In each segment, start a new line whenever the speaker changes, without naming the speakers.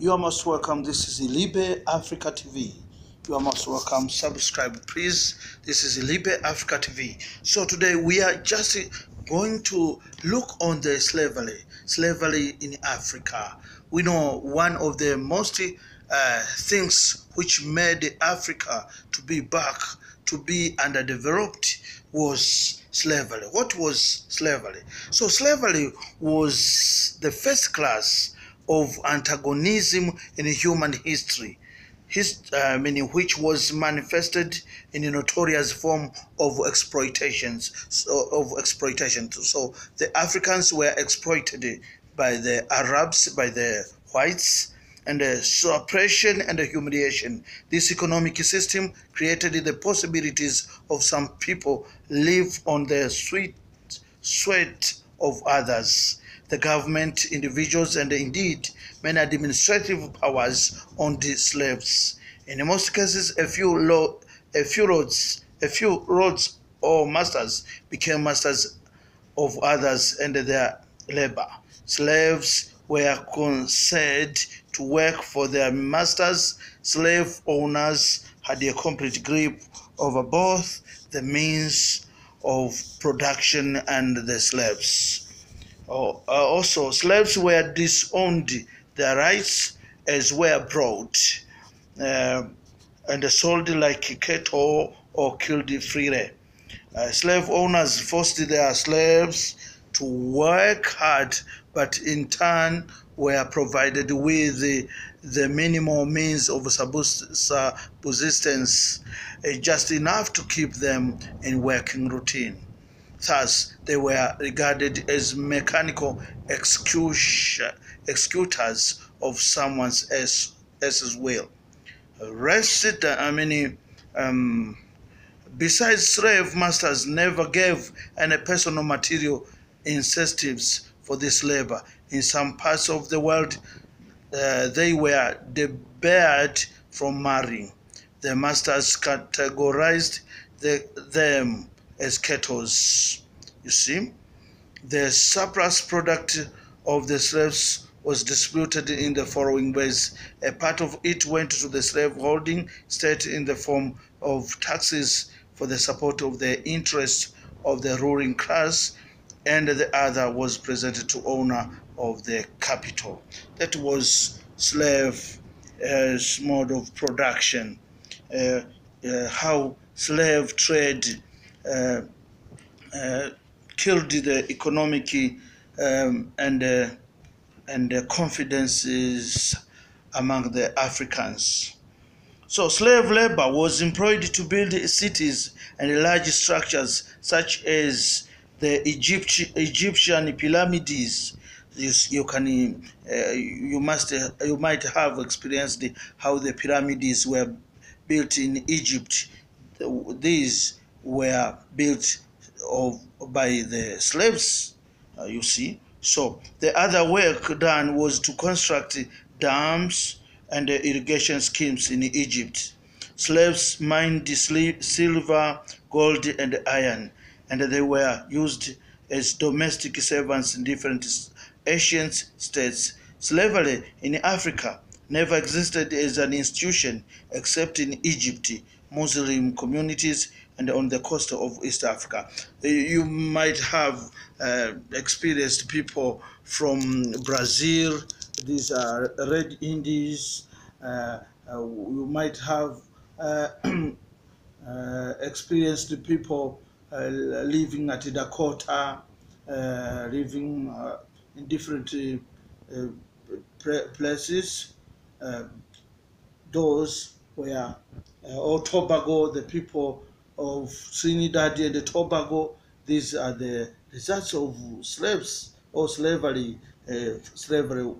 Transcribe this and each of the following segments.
You are most welcome. This is Ilibe Africa TV. You are most welcome. Subscribe, please. This is Ilibe Africa TV. So today we are just going to look on the slavery in Africa. We know one of the most things which made Africa to be back, to be underdeveloped, was slavery. What was slavery? So slavery was the first class of antagonism in human history, meaning which was manifested in a notorious form of exploitation. So the Africans were exploited by the Arabs, by the whites, and suppression and humiliation. This economic system created the possibilities of some people live on the sweat of others, the government, individuals, and indeed many administrative powers on the slaves. In most cases, a few lords or masters became masters of others and their labor. Slaves were considered to work for their masters. Slave owners had a complete grip over both the means of production and the slaves. Also, slaves were disowned their rights as were brought and sold like cattle or killed freely. Slave owners forced their slaves to work hard, but in turn were provided with the minimal means of subsistence, just enough to keep them in working routine. Thus, they were regarded as mechanical executors of someone else's will. Besides, slave masters never gave any personal material incentives for this labor. In some parts of the world, they were debarred from marrying. The masters categorized them as cattle. You see, the surplus product of the slaves was distributed in the following ways. A part of it went to the slaveholding state in the form of taxes for the support of the interests of the ruling class, and the other was presented to owner of the capital. That was slave as mode of production. How slave trade killed the economic and confidences among the Africans. So slave labor was employed to build cities and large structures such as the Egyptian pyramids. You might have experienced how the pyramids were built in Egypt. These were built by the slaves, you see. So the other work done was to construct dams and irrigation schemes in Egypt. Slaves mined silver, gold, and iron, and they were used as domestic servants in different Asian states. Slavery in Africa never existed as an institution except in Egypt, Muslim communities, and on the coast of East Africa. You might have experienced people from Brazil. These are Red Indies. You might have experienced people living at Dakota, living in different places. Those were or Tobago, the people of Trinidad and Tobago. These are the results of slaves or slavery, slavery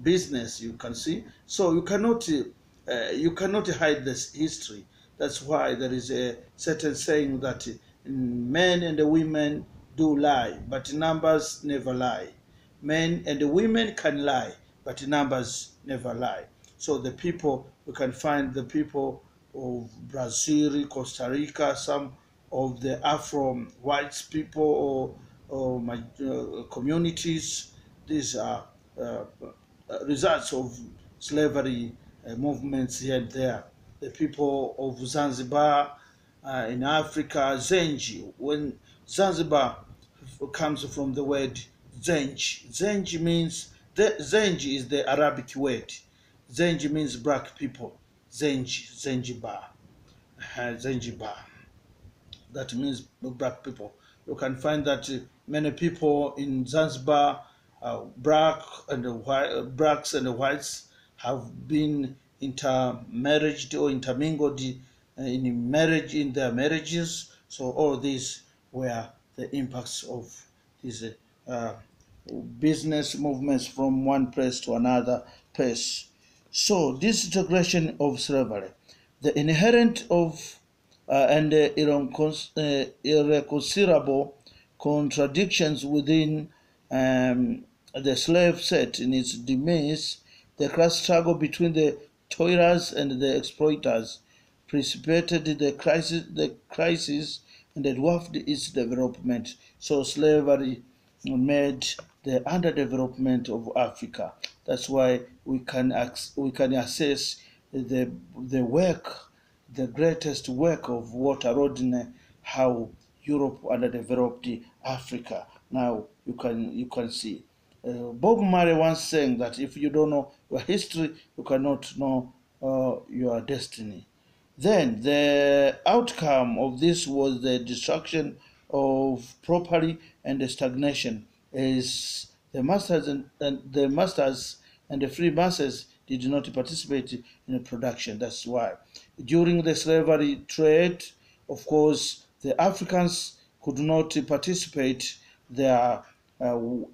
business. You can see. So you cannot hide this history. That's why there is a certain saying that men and women do lie, but numbers never lie. Men and women can lie, but numbers never lie. So the people, we can find the people of Brazil, Costa Rica, some of the Afro-whites people or communities. These are results of slavery movements here and there. The people of Zanzibar in Africa, Zenji, when Zanzibar comes from the word Zenj. Zenj means, Zenj is the Arabic word. Zenj means black people. Zanzibar, Zanzibar. That means black people. You can find that many people in Zanzibar, blacks and whites, have been intermarried or intermingled in marriage in their marriages. So all these were the impacts of these business movements from one place to another place. So this integration of slavery, the inherent of and irreconcilable contradictions within the slave set in its demise, the class struggle between the toilers and the exploiters precipitated the crisis and dwarfed its development. So slavery made the underdevelopment of Africa. That's why we can assess the work, the greatest work of Walter Rodney, how Europe underdeveloped Africa. Now you can see. Bob Marley once saying that if you don't know your history, you cannot know your destiny. Then the outcome of this was the destruction of property and the stagnation, as the masters and the free masses did not participate in the production. That's why during the slavery trade, of course, the Africans could not participate their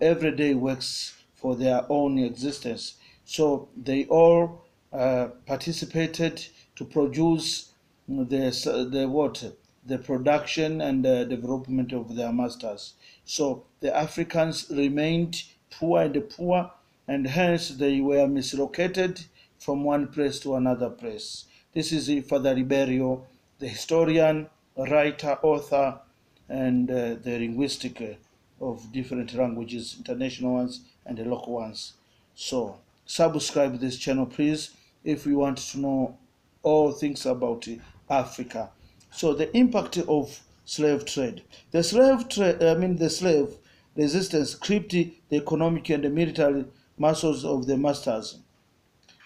everyday works for their own existence. So they all participated to produce the production and the development of their masters. So the Africans remained poor and poor, and hence they were mislocated from one place to another place. This is Father Ribeiro, the historian, writer, author, and the linguistic of different languages, international ones and the local ones. So subscribe this channel, please, if you want to know all things about Africa. So the impact of slave trade. The slave resistance crimped the economic and the military muscles of the masters.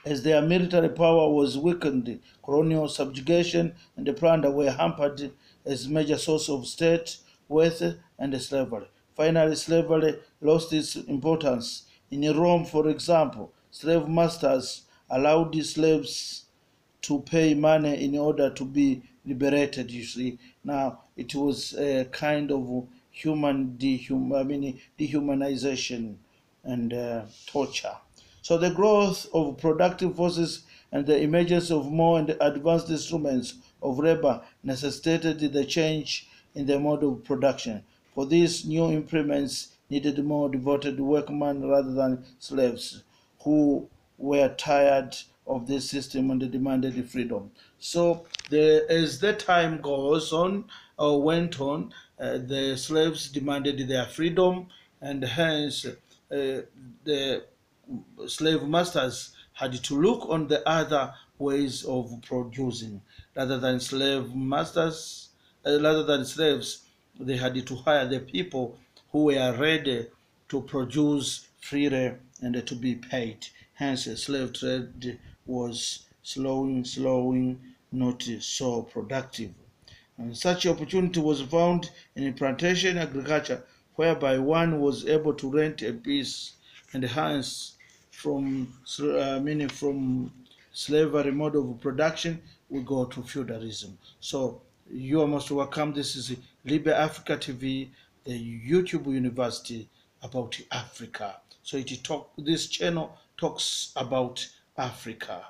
As their military power was weakened, colonial subjugation and the plunder were hampered as major source of state wealth and slavery. Finally, slavery lost its importance. In Rome, for example, slave masters allowed the slaves to pay money in order to be liberated. You see, now it was a kind of dehumanization and torture. So the growth of productive forces and the emergence of more and advanced instruments of labor necessitated the change in the mode of production. For these new implements needed more devoted workmen rather than slaves who were tired of this system and they demanded freedom. So as the time goes on or went on, the slaves demanded their freedom, and hence the slave masters had to look on the other ways of producing. Rather than slaves, they had to hire the people who were ready to produce freely and to be paid. Hence, slave trade was slowing, not so productive. And such opportunity was found in plantation agriculture, whereby one was able to rent a piece, and hence from slavery mode of production, we go to feudalism. So you are most welcome. This is Libe Africa TV, the YouTube university about Africa. So this channel talks about Africa,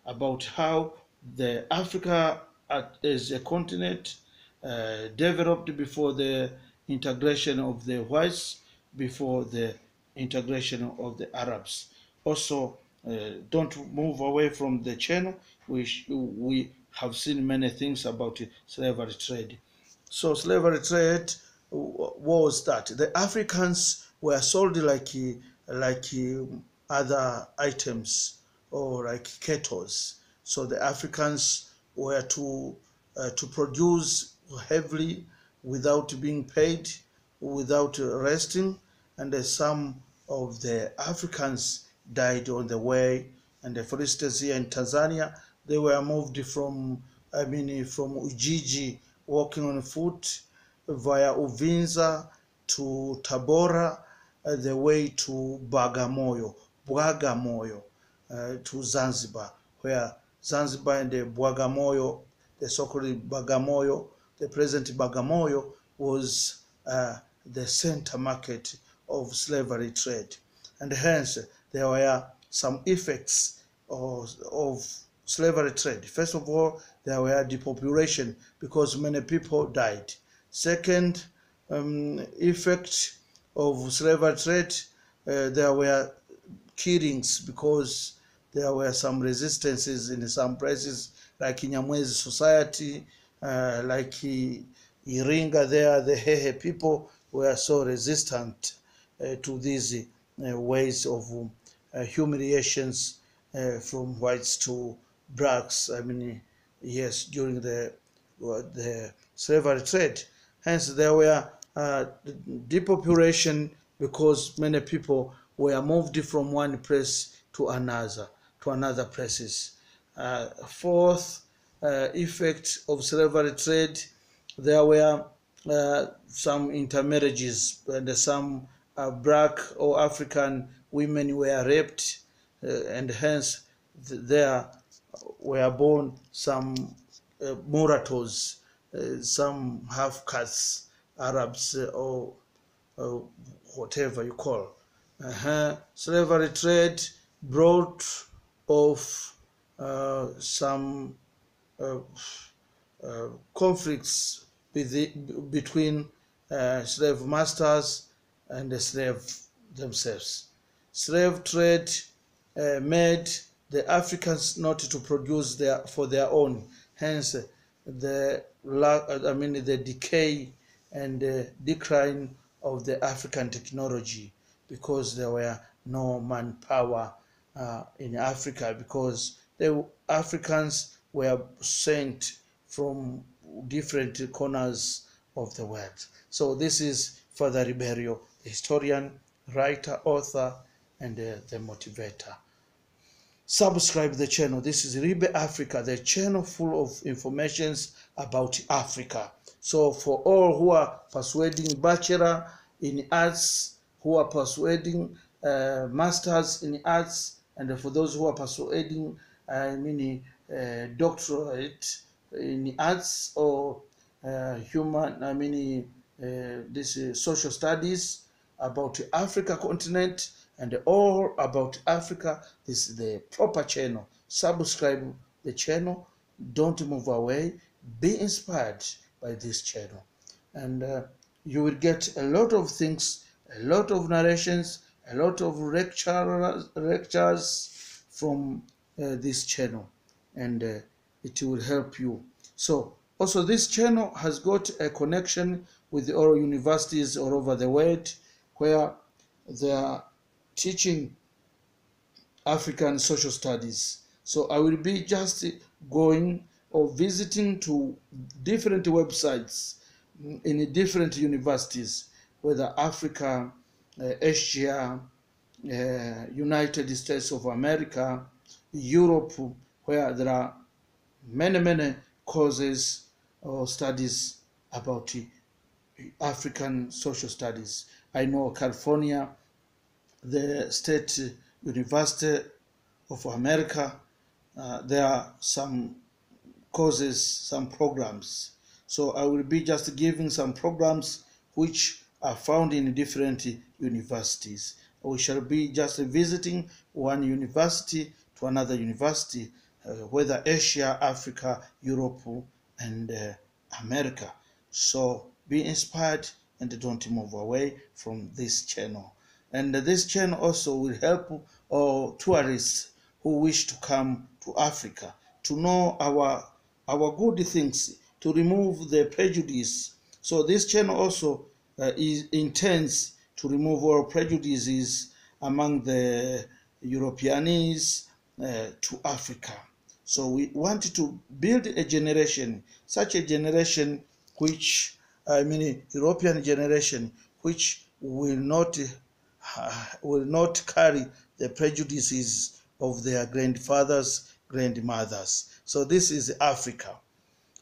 about how the Africa as a continent developed before the integration of the whites, before the integration of the Arabs. Also, don't move away from the channel. We have seen many things about slavery trade. So slavery trade was that the Africans were sold like other items or like kettles. So the Africans were to produce heavily without being paid, without resting, and some of the Africans died on the way. And for instance, here in Tanzania, they were moved from, from Ujiji, walking on foot via Uvinza to Tabora, the way to Bagamoyo, to Zanzibar, where Zanzibar and the Bagamoyo, the so-called Bagamoyo, the present Bagamoyo, was the center market of slavery trade. And hence, there were some effects of slavery trade. First of all, there were depopulation because many people died. Second effect of slavery trade, there were killings because there were some resistances in some places, like in Nyamwezi society, like Iringa there, the Hehe people were so resistant to these ways of humiliations from whites to blacks. Yes, during the slavery trade. Hence, there were depopulation because many people were moved from one place to another places. Fourth effect of slavery trade, there were some intermarriages, and some black or African women were raped, and hence there were born some mulattoes, some half-castes, Arabs, or whatever you call. Slavery trade brought of some conflicts between slave masters and the slave themselves. Slave trade made the Africans not to produce for their own. Hence, the decay and the decline of the African technology, because there were no manpower in Africa, because the Africans were sent from different corners of the world. So this is Father Ribeiro, the historian, writer, author, and the motivator. Subscribe the channel. This is Ribe Africa, the channel full of informations about Africa. So for all who are persuading bachelor in arts, who are persuading masters in arts, and for those who are persuading doctorate in arts or social studies about Africa continent and all about Africa, this is the proper channel. Subscribe the channel. Don't move away. Be inspired by this channel, and you will get a lot of things, a lot of narrations, a lot of lectures from this channel, and it will help you. So also, this channel has got a connection with all universities all over the world, where they are teaching African social studies. So I will be just going or visiting to different websites in different universities, whether Africa, Asia, United States of America, Europe, where there are many courses or studies about African social studies. I know California, the State University of America, there are some courses, some programs. So I will be just giving some programs which are found in different universities. We shall be just visiting one university to another university, whether Asia, Africa, Europe, and America. So be inspired and don't move away from this channel. And this channel also will help all tourists who wish to come to Africa to know our good things, to remove the prejudice. So this channel also intends to remove all prejudices among the Europeans to Africa. So we want to build a generation, such a generation which, European generation, which will not carry the prejudices of their grandfathers, grandmothers. So this is Africa.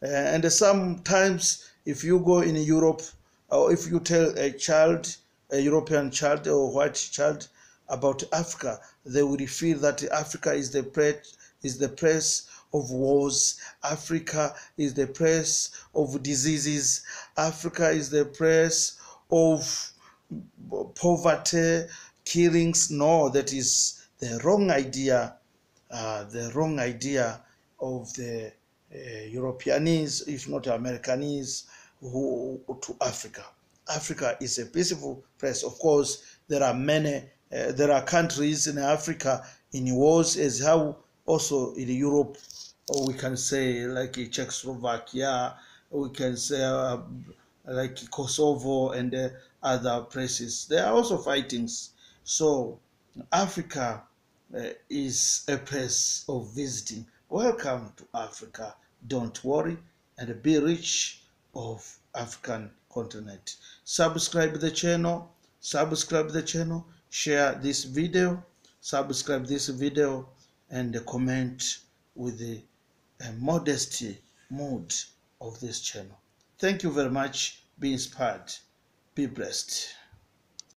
And sometimes if you go in Europe, or if you tell a child, a European child or white child about Africa, they will feel that Africa is the place of wars. Africa is the place of diseases. Africa is the place of poverty, killings. No, that is the wrong idea. The wrong idea of the Europeans, if not Americans, to Africa. Africa is a peaceful place. Of course, there are countries in Africa in wars, as how also in Europe, or we can say like Czechoslovakia, we can say like Kosovo and other places. There are also fightings. So Africa is a place of visiting. Welcome to Africa. Don't worry and be rich of African continent. Subscribe the channel. Share this video. Subscribe this video and comment with the modesty mood of this channel. Thank you very much. Be inspired. Be blessed.